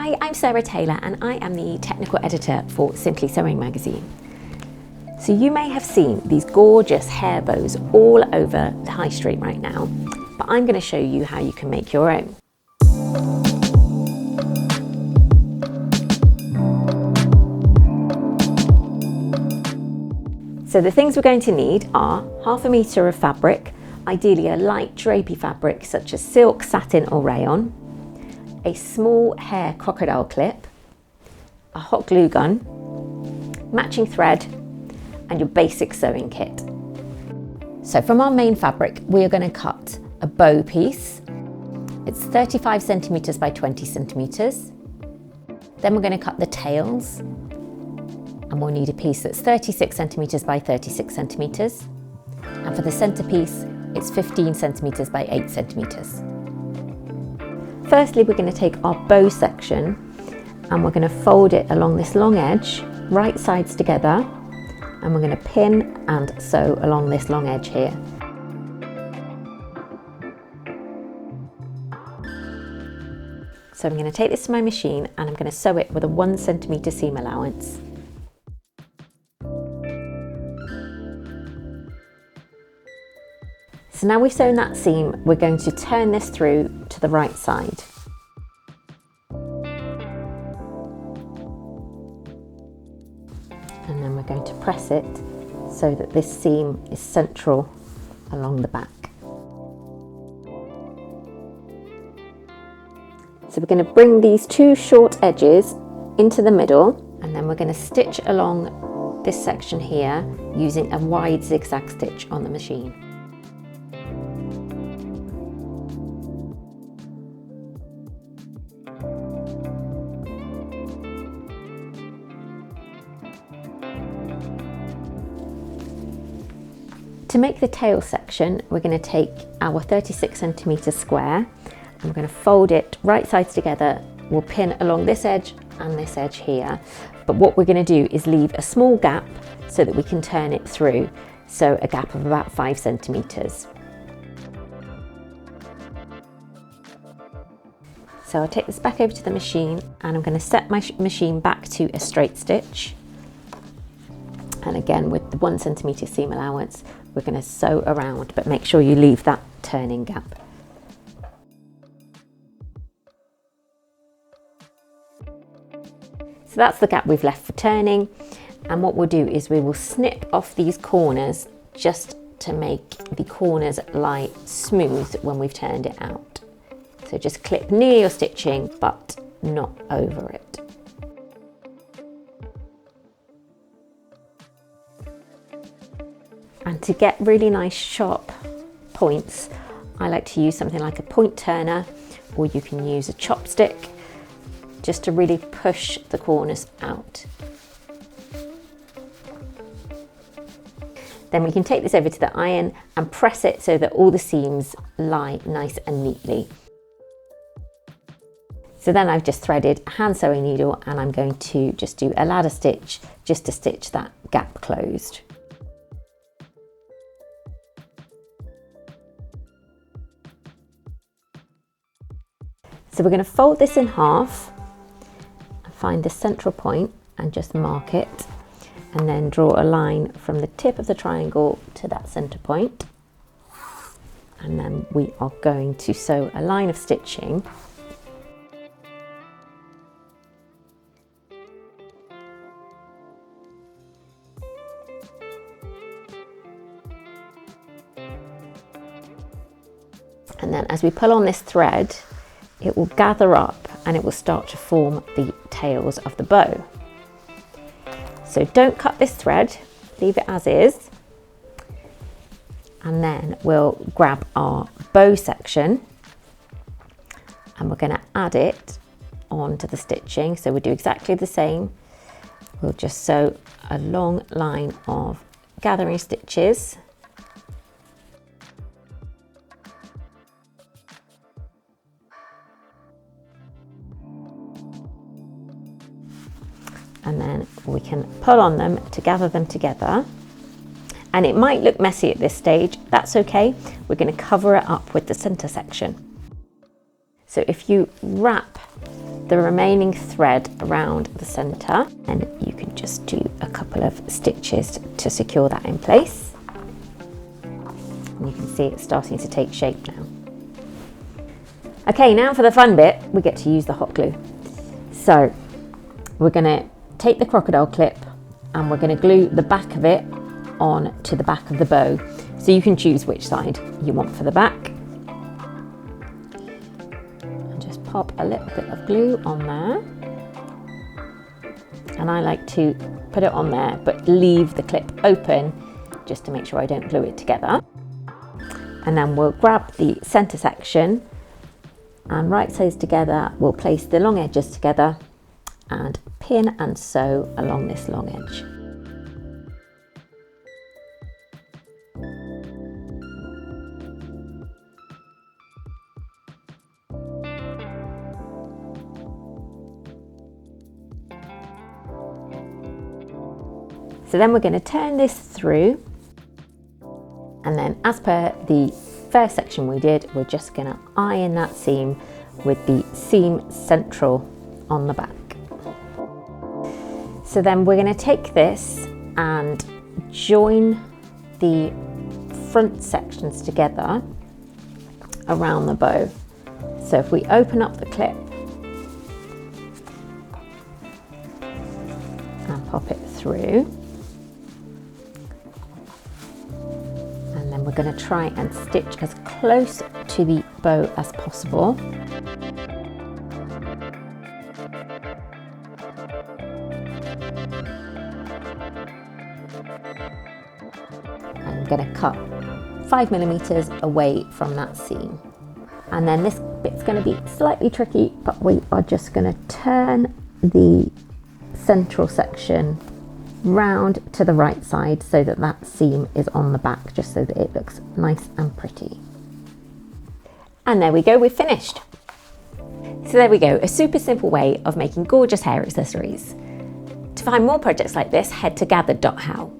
Hi, I'm Sarah Taylor and I am the technical editor for Simply Sewing Magazine. So you may have seen these gorgeous hair bows all over the high street right now, but I'm going to show you how you can make your own. So the things we're going to need are 1/2 metre of fabric, ideally a light drapey fabric such as silk, satin or rayon, a small hair crocodile clip, a hot glue gun, matching thread and your basic sewing kit. So from our main fabric we are going to cut a bow piece. It's 35 centimetres by 20 centimetres. Then we're going to cut the tails and we'll need a piece that's 36 centimetres by 36 centimetres. And for the centrepiece it's 15 centimetres by 8 centimetres. Firstly, we're going to take our bow section and we're going to fold it along this long edge, right sides together, and we're going to pin and sew along this long edge here. So I'm going to take this to my machine and I'm going to sew it with a 1 centimetre seam allowance. So now we've sewn that seam, we're going to turn this through to the right side. And then we're going to press it so that this seam is central along the back. So we're going to bring these two short edges into the middle and then we're going to stitch along this section here using a wide zigzag stitch on the machine. To make the tail section, we're going to take our 36 centimetre square and we're going to fold it right sides together. We'll pin along this edge and this edge here. But what we're going to do is leave a small gap so that we can turn it through. So a gap of about 5 centimetres. So I'll take this back over to the machine and I'm going to set my machine back to a straight stitch. And again, with the 1 centimetre seam allowance, we're going to sew around, but make sure you leave that turning gap. So that's the gap we've left for turning. And what we'll do is we will snip off these corners just to make the corners lie smooth when we've turned it out. So just clip near your stitching, but not over it. And to get really nice sharp points, I like to use something like a point turner, or you can use a chopstick just to really push the corners out. Then we can take this over to the iron and press it so that all the seams lie nice and neatly. So then I've just threaded a hand sewing needle and I'm going to just do a ladder stitch just to stitch that gap closed. So we're going to fold this in half, find the central point and just mark it, and then draw a line from the tip of the triangle to that centre point. And then we are going to sew a line of stitching. And then as we pull on this thread, it will gather up and it will start to form the tails of the bow. So don't cut this thread, leave it as is. And then we'll grab our bow section and we're going to add it onto the stitching. So we'll do exactly the same. We'll just sew a long line of gathering stitches. And then we can pull on them to gather them together. And it might look messy at this stage, that's okay. We're going to cover it up with the center section. So if you wrap the remaining thread around the centre, and you can just do a couple of stitches to secure that in place. And you can see it's starting to take shape now. Okay, now for the fun bit, we get to use the hot glue. So we're going to take the crocodile clip and we're going to glue the back of it on to the back of the bow. So you can choose which side you want for the back. And just pop a little bit of glue on there. And I like to put it on there, but leave the clip open just to make sure I don't glue it together. And then we'll grab the centre section and right sides together, we'll place the long edges together and pin and sew along this long edge. So then we're going to turn this through, and then as per the first section we did, we're just going to iron that seam with the seam central on the back. So then we're going to take this and join the front sections together around the bow. So if we open up the clip and pop it through, we're going to try and stitch as close to the bow as possible. I'm going to cut 5mm away from that seam. And then this bit's going to be slightly tricky, but we are just going to turn the central section round to the right side so that that seam is on the back, just so that it looks nice and pretty. And there we go, we've finished. So there we go, a super simple way of making gorgeous hair accessories. To find more projects like this, head to gathered.how.